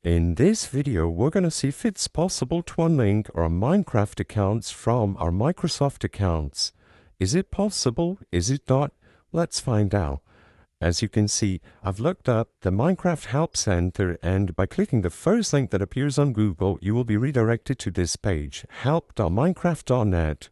In this video, we're going to see if it's possible to unlink our Minecraft accounts from our Microsoft accounts. Is it possible? Is it not? Let's find out. As you can see, I've looked up the Minecraft Help Center, and by clicking the first link that appears on Google, you will be redirected to this page, help.minecraft.net.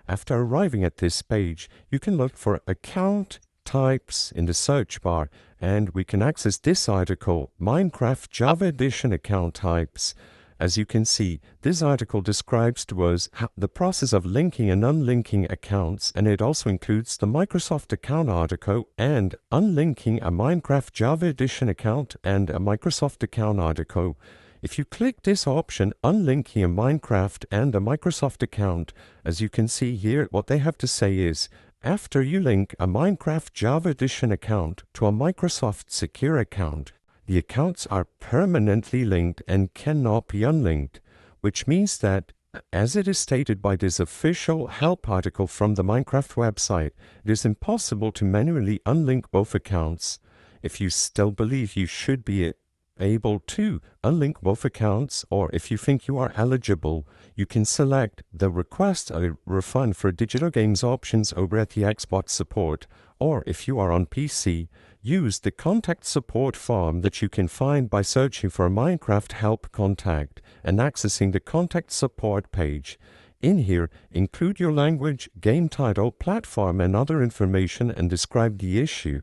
After arriving at this page, you can look for account types in the search bar, and we can access this article, Minecraft Java Edition account types. As you can see, this article describes to us the process of linking and unlinking accounts, and it also includes the Microsoft account article and unlinking a Minecraft Java Edition account and a Microsoft account article. If you click this option, unlinking a Minecraft and a Microsoft account, as you can see here, what they have to say is, after you link a Minecraft Java Edition account to a Microsoft Secure account, the accounts are permanently linked and cannot be unlinked, which means that, as it is stated by this official help article from the Minecraft website, it is impossible to manually unlink both accounts. If you still believe you should be able to unlink both accounts, or if you think you are eligible, you can select the Request a Refund for Digital Games options over at the Xbox support, or if you are on PC, use the Contact Support form that you can find by searching for Minecraft Help Contact and accessing the Contact Support page. In here, include your language, game title, platform, and other information and describe the issue.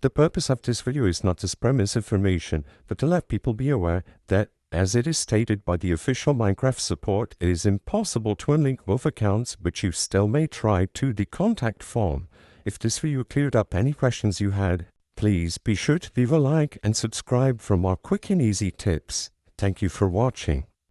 The purpose of this video is not to spread misinformation, but to let people be aware that, as it is stated by the official Minecraft support, it is impossible to unlink both accounts, but you still may try to the contact form. If this video cleared up any questions you had, please be sure to leave a like and subscribe for more quick and easy tips. Thank you for watching.